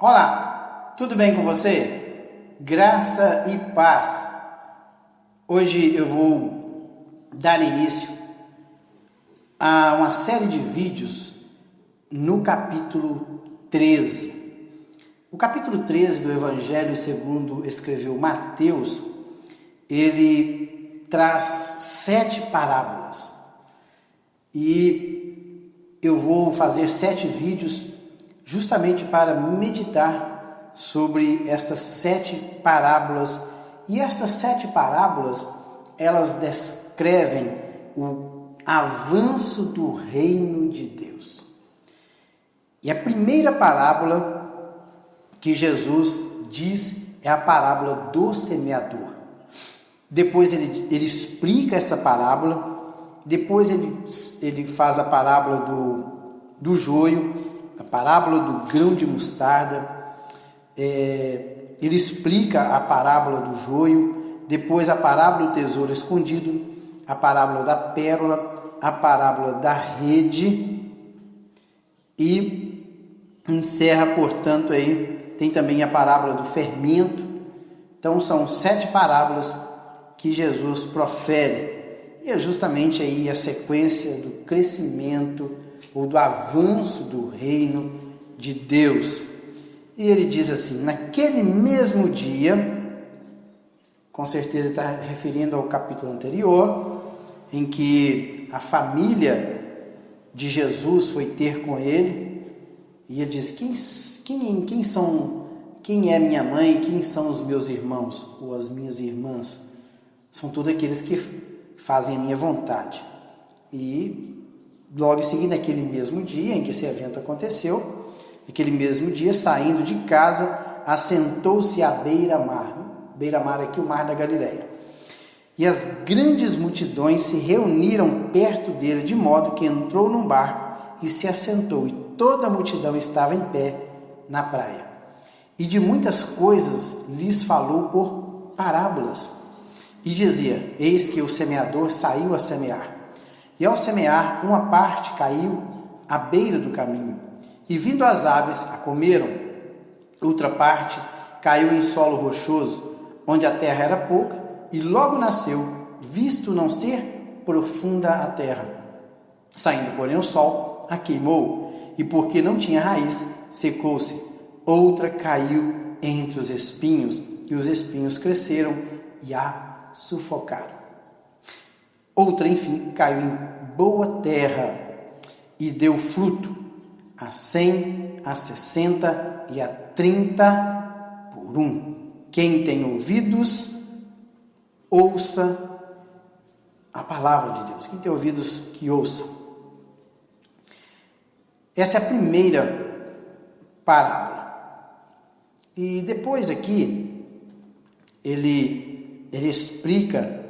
Olá, tudo bem com você? Graça e paz. Hoje eu vou dar início a uma série de vídeos no capítulo 13. O capítulo 13 do Evangelho segundo escreveu Mateus, ele traz 7 parábolas. E eu vou fazer 7 vídeos justamente para meditar sobre estas 7 parábolas. E estas 7 parábolas, elas descrevem o avanço do reino de Deus. E a primeira parábola que Jesus diz é a parábola do semeador. Depois ele explica esta parábola, depois ele faz a parábola do joio, a parábola do grão de mostarda, ele explica a parábola do joio, depois a parábola do tesouro escondido, a parábola da pérola, a parábola da rede e encerra, portanto, aí tem também a parábola do fermento. Então são 7 parábolas que Jesus profere, e é justamente aí a sequência do crescimento ou do avanço do reino de Deus. E ele diz assim: naquele mesmo dia, com certeza está referindo ao capítulo anterior, em que a família de Jesus foi ter com ele, e ele diz: quem é minha mãe, quem são os meus irmãos ou as minhas irmãs? São todos aqueles que fazem a minha vontade. E logo em seguida, naquele mesmo dia em que esse evento aconteceu, naquele mesmo dia, saindo de casa, assentou-se à beira-mar. Beira-mar é aqui o mar da Galileia. E as grandes multidões se reuniram perto dele, de modo que entrou num barco e se assentou, e toda a multidão estava em pé na praia. E de muitas coisas lhes falou por parábolas. E dizia: eis que o semeador saiu a semear. E ao semear, uma parte caiu à beira do caminho, e vindo as aves a comeram. Outra parte caiu em solo rochoso, onde a terra era pouca, e logo nasceu, visto não ser profunda a terra. Saindo, porém, o sol a queimou, e porque não tinha raiz, secou-se. Outra caiu entre os espinhos, e os espinhos cresceram e a sufocaram. Outra, enfim, caiu em boa terra e deu fruto a 100, a 60 e a 30 por um. Quem tem ouvidos, ouça a palavra de Deus. Quem tem ouvidos, que ouça. Essa é a primeira parábola. E depois aqui, ele explica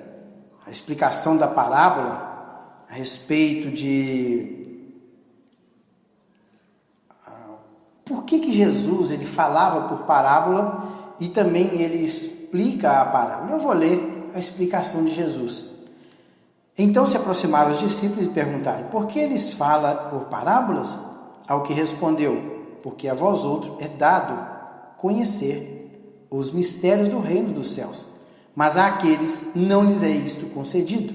a explicação da parábola a respeito de por que Jesus ele falava por parábola, e também ele explica a parábola. Eu vou ler a explicação de Jesus. Então se aproximaram os discípulos e perguntaram: por que eles falam por parábolas? Ao que respondeu: porque a vós outros é dado conhecer os mistérios do reino dos céus, mas àqueles não lhes é isto concedido,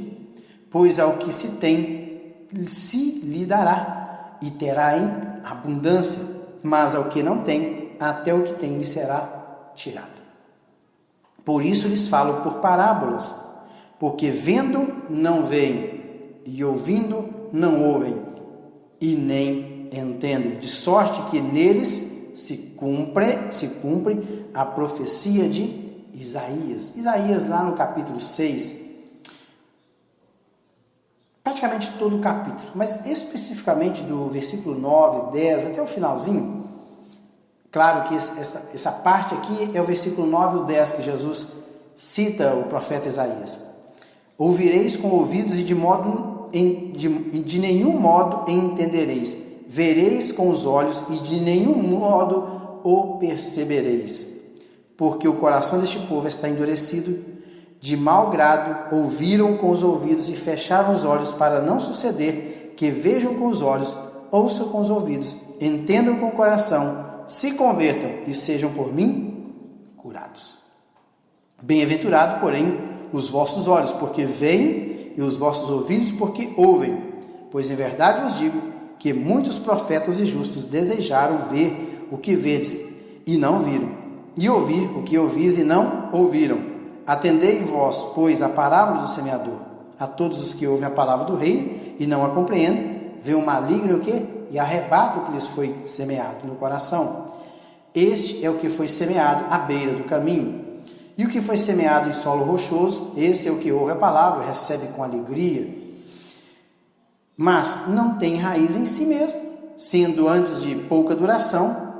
pois ao que se tem, se lhe dará, e terá em abundância, mas ao que não tem, até o que tem lhe será tirado. Por isso lhes falo por parábolas, porque vendo não veem, e ouvindo não ouvem, e nem entendem, de sorte que neles se cumpre a profecia de Isaías. Isaías, lá no capítulo 6, praticamente todo o capítulo, mas especificamente do versículo 9, 10 até o finalzinho. Claro que essa parte aqui é o versículo 9 e o 10 que Jesus cita o profeta Isaías. Ouvireis com ouvidos e de nenhum modo entendereis. Vereis com os olhos e de nenhum modo o percebereis. Porque o coração deste povo está endurecido, de mau grado ouviram com os ouvidos e fecharam os olhos, para não suceder que vejam com os olhos, ouçam com os ouvidos, entendam com o coração, se convertam e sejam por mim curados. Bem-aventurado, porém, os vossos olhos, porque veem, e os vossos ouvidos, porque ouvem. Pois em verdade vos digo que muitos profetas e justos desejaram ver o que vedes e não viram, e ouvir o que ouvis e não ouviram. Atendei vós, pois, a parábola do semeador. A todos os que ouvem a palavra do reino e não a compreendem, vê o maligno o quê? E arrebata o que lhes foi semeado no coração. Este é o que foi semeado à beira do caminho. E o que foi semeado em solo rochoso, esse é o que ouve a palavra, recebe com alegria, mas não tem raiz em si mesmo, sendo antes de pouca duração,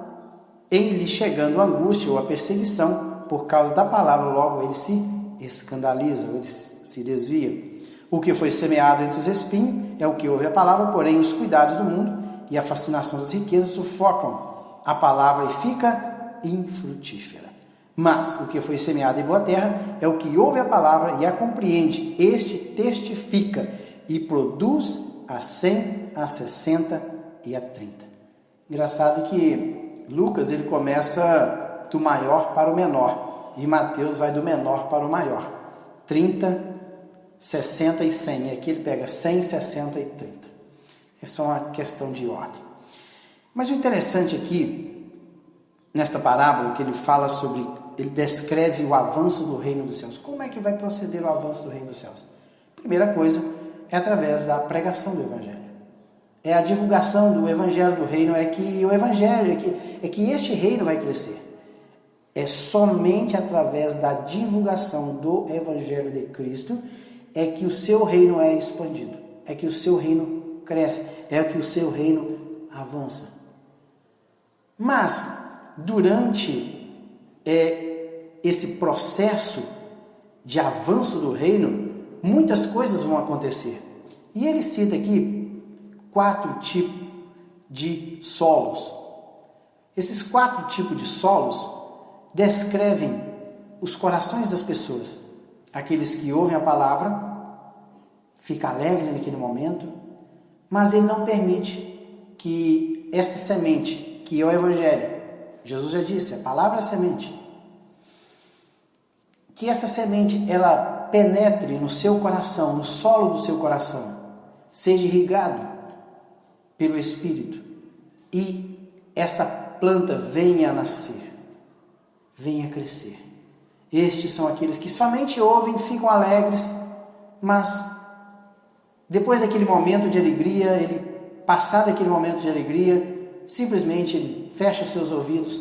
em lhe chegando a angústia ou a perseguição, por causa da palavra, logo ele se escandaliza, ele se desvia. O que foi semeado entre os espinhos é o que ouve a palavra, porém os cuidados do mundo e a fascinação das riquezas sufocam a palavra e fica infrutífera. Mas o que foi semeado em boa terra é o que ouve a palavra e a compreende. Este testifica e produz a 100, a 60 e a 30. Engraçado que Lucas ele começa do maior para o menor e Mateus vai do menor para o maior. 30, 60 e 100. E aqui ele pega 100, 60 e 30. Essa é uma questão de ordem. Mas o interessante aqui, nesta parábola, que ele fala sobre, ele descreve o avanço do reino dos céus. Como é que vai proceder o avanço do reino dos céus? Primeira coisa é através da pregação do evangelho. É a divulgação do evangelho do reino, é que o evangelho, é que este reino vai crescer. É somente através da divulgação do evangelho de Cristo é que o seu reino é expandido, é que o seu reino cresce, é que o seu reino avança. Mas, durante esse processo de avanço do reino, muitas coisas vão acontecer. E ele cita aqui 4 tipos de solos. Esses 4 tipos de solos descrevem os corações das pessoas. Aqueles que ouvem a palavra, ficam alegres naquele momento, mas ele não permite que esta semente, que é o evangelho, Jesus já disse, a palavra é a semente, que essa semente ela penetre no seu coração, no solo do seu coração, seja irrigado pelo Espírito e esta planta venha a nascer, venha a crescer. Estes são aqueles que somente ouvem, ficam alegres, mas depois daquele momento de alegria, ele passar daquele momento de alegria, simplesmente ele fecha seus ouvidos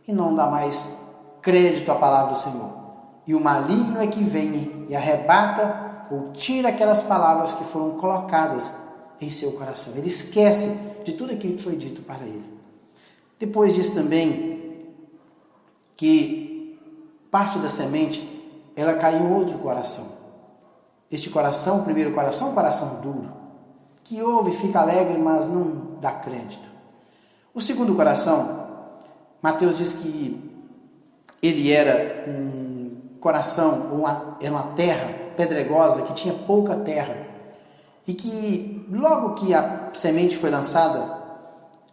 e não dá mais crédito à palavra do Senhor. E o maligno é que vem e arrebata ou tira aquelas palavras que foram colocadas em seu coração. Ele esquece de tudo aquilo que foi dito para ele. Depois diz também que parte da semente ela cai em outro coração. Este coração, o primeiro coração, é um coração duro, que ouve e fica alegre, mas não dá crédito. O segundo coração, Mateus diz que ele era um coração, era uma terra pedregosa, que tinha pouca terra, e que logo que a semente foi lançada,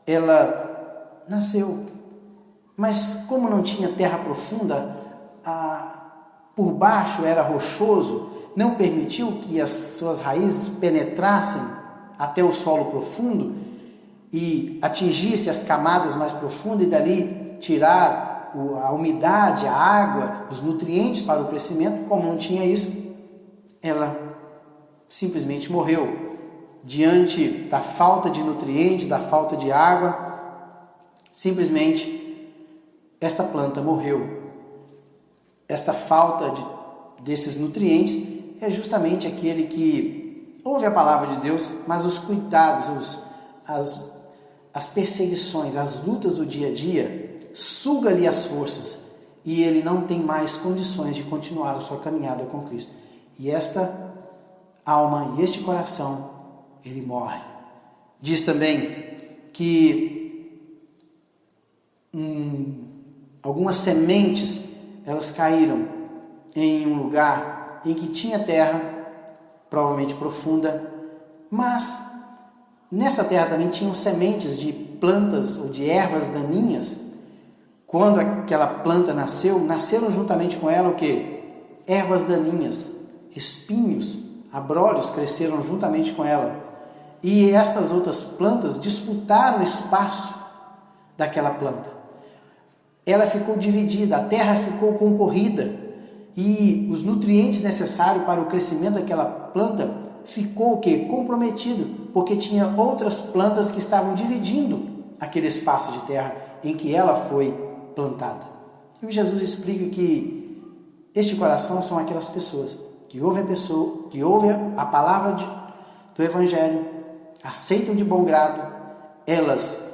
ela nasceu. Mas como não tinha terra profunda, por baixo era rochoso, não permitiu que as suas raízes penetrassem até o solo profundo e atingisse as camadas mais profundas e dali tirar a umidade, a água, os nutrientes para o crescimento. Como não tinha isso, ela simplesmente morreu diante da falta de nutrientes, da falta de água. Simplesmente esta planta morreu. Esta falta desses nutrientes é justamente aquele que ouve a palavra de Deus, mas os cuidados, as perseguições, as lutas do dia a dia, suga-lhe as forças e ele não tem mais condições de continuar a sua caminhada com Cristo. E esta alma e este coração, ele morre. Diz também que algumas sementes, elas caíram em um lugar em que tinha terra, provavelmente profunda, mas Nessa terra também tinham sementes de plantas ou de ervas daninhas. Quando aquela planta nasceu, nasceram juntamente com ela o quê? Ervas daninhas, espinhos, abrolhos cresceram juntamente com ela. E estas outras plantas disputaram o espaço daquela planta. Ela ficou dividida, a terra ficou concorrida e os nutrientes necessários para o crescimento daquela planta ficou o quê? Comprometido, porque tinha outras plantas que estavam dividindo aquele espaço de terra em que ela foi plantada. E Jesus explica que este coração são aquelas pessoas que ouvem a palavra do Evangelho, aceitam de bom grado, elas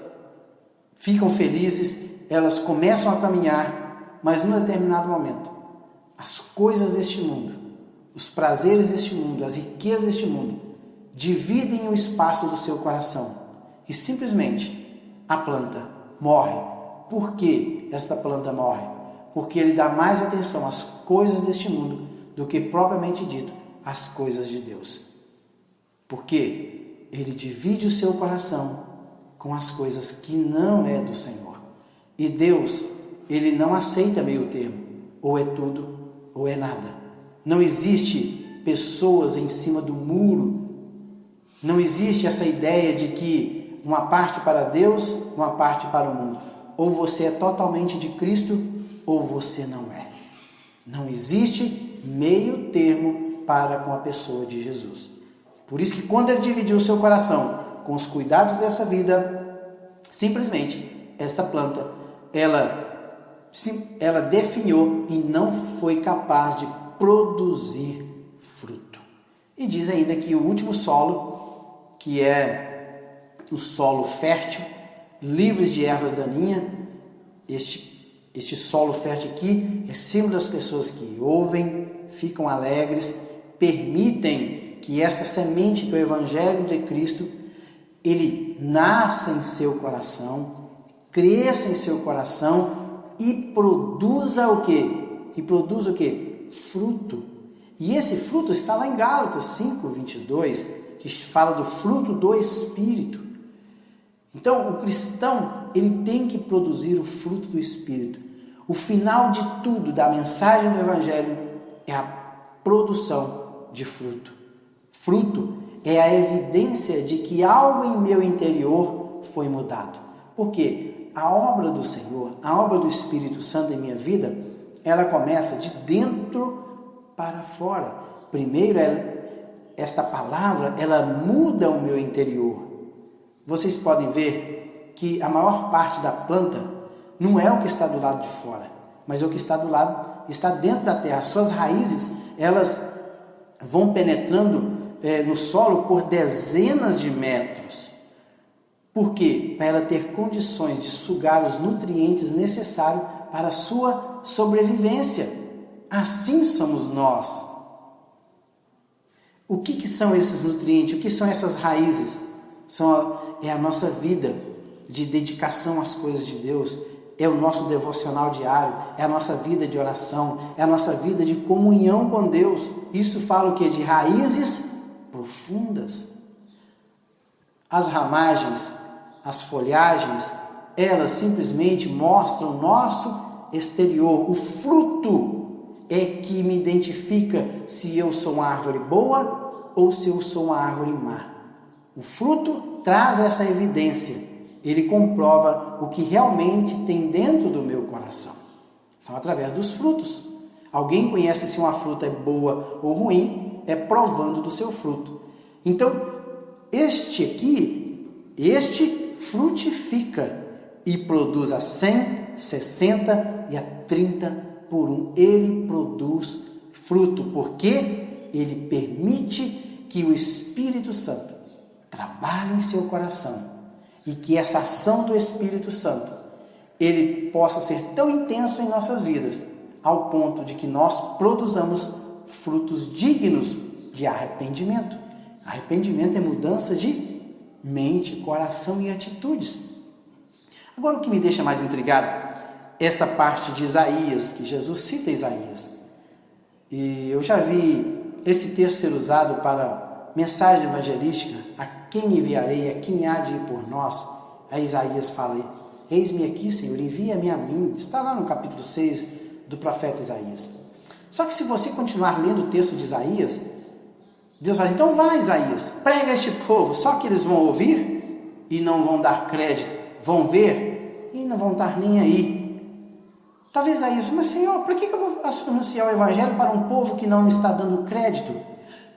ficam felizes, elas começam a caminhar, mas num determinado momento, as coisas deste mundo, os prazeres deste mundo, as riquezas deste mundo, dividem o espaço do seu coração e simplesmente a planta morre. Por que esta planta morre? Porque ele dá mais atenção às coisas deste mundo do que propriamente dito às coisas de Deus. Porque ele divide o seu coração com as coisas que não é do Senhor. E Deus, ele não aceita meio termo, ou é tudo ou é nada. Não existe pessoas em cima do muro. Não existe essa ideia de que uma parte para Deus, uma parte para o mundo. Ou você é totalmente de Cristo, ou você não é. Não existe meio termo para com a pessoa de Jesus. Por isso que quando ele dividiu o seu coração com os cuidados dessa vida, simplesmente esta planta, ela definhou e não foi capaz de produzir fruto. E diz ainda que o último solo, que é o solo fértil, livres de ervas daninhas, este solo fértil aqui é símbolo das pessoas que ouvem, ficam alegres, permitem que essa semente que é o Evangelho de Cristo, ele nasça em seu coração, cresça em seu coração e produza o quê? E produza o quê? Fruto. E esse fruto está lá em Gálatas 5:22, que fala do fruto do Espírito. Então, o cristão, ele tem que produzir o fruto do Espírito. O final de tudo, da mensagem do Evangelho, é a produção de fruto. Fruto é a evidência de que algo em meu interior foi mudado. Por quê? A obra do Senhor, a obra do Espírito Santo em minha vida, ela começa de dentro para fora. Primeiro, esta palavra, ela muda o meu interior. Vocês podem ver que a maior parte da planta não é o que está do lado de fora, mas é o que está dentro da terra. Suas raízes, elas vão penetrando no solo por dezenas de metros. Por quê? Para ela ter condições de sugar os nutrientes necessários para a sua sobrevivência. Assim somos nós. O que são esses nutrientes? O que são essas raízes? É a nossa vida de dedicação às coisas de Deus, é o nosso devocional diário, é a nossa vida de oração, é a nossa vida de comunhão com Deus. Isso fala o quê? De raízes profundas. As ramagens, as folhagens, elas simplesmente mostram o nosso exterior. O fruto é que me identifica se eu sou uma árvore boa ou se eu sou uma árvore má. O fruto traz essa evidência. Ele comprova o que realmente tem dentro do meu coração. São através dos frutos. Alguém conhece se uma fruta é boa ou ruim, é provando do seu fruto. Então, este frutifica e produz a 100, 60 e a 30 por um. Ele produz fruto, porque ele permite que o Espírito Santo trabalhe em seu coração e que essa ação do Espírito Santo, ele possa ser tão intenso em nossas vidas, ao ponto de que nós produzamos frutos dignos de arrependimento. Arrependimento é mudança de mente, coração e atitudes. Agora, o que me deixa mais intrigado, essa parte de Isaías, que Jesus cita Isaías. E eu já vi esse texto ser usado para mensagem evangelística, a quem enviarei, a quem há de ir por nós, a Isaías fala, eis-me aqui, Senhor, envia-me a mim. Está lá no capítulo 6 do profeta Isaías. Só que se você continuar lendo o texto de Isaías, Deus fala, então vai, Isaías, prega a este povo, só que eles vão ouvir e não vão dar crédito, vão ver e não vão estar nem aí. Talvez Isaías, mas Senhor, por que eu vou anunciar o evangelho para um povo que não está dando crédito?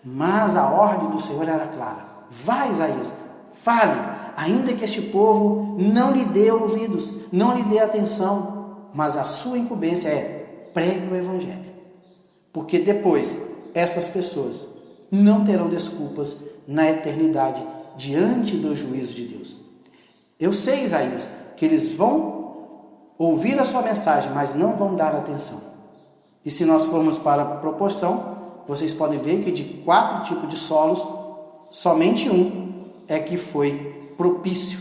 Mas a ordem do Senhor era clara. Vai, Isaías, fale, ainda que este povo não lhe dê ouvidos, não lhe dê atenção, mas a sua incumbência é pregue o evangelho. Porque depois, essas pessoas não terão desculpas na eternidade diante do juízo de Deus. Eu sei, Isaías, que eles vão ouvir a sua mensagem, mas não vão dar atenção. E se nós formos para a proporção, vocês podem ver que de 4 tipos de solos, somente um é que foi propício,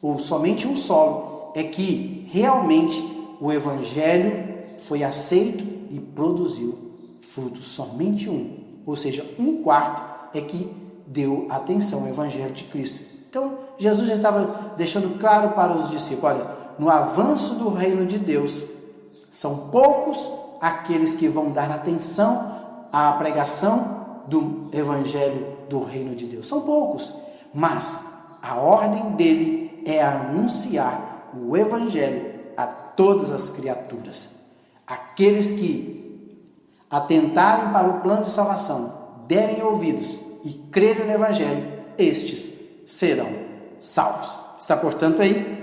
ou somente um solo é que realmente o evangelho foi aceito e produziu frutos. Somente um, ou seja, 1/4 é que deu atenção ao evangelho de Cristo. Então, Jesus já estava deixando claro para os discípulos, olha, no avanço do reino de Deus, são poucos aqueles que vão dar atenção à pregação do evangelho do reino de Deus. São poucos, mas a ordem dele é anunciar o evangelho a todas as criaturas. Aqueles que atentarem para o plano de salvação, derem ouvidos e crerem no evangelho, estes serão salvos. Está, portanto, aí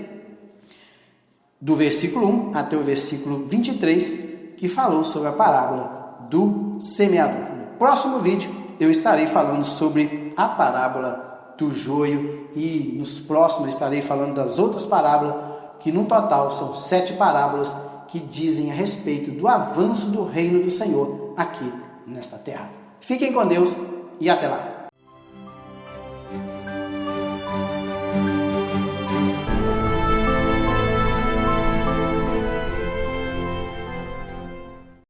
do versículo 1 até o versículo 23, que falou sobre a parábola do semeador. No próximo vídeo, eu estarei falando sobre a parábola do joio e nos próximos estarei falando das outras parábolas, que no total são 7 parábolas que dizem a respeito do avanço do reino do Senhor aqui nesta terra. Fiquem com Deus e até lá.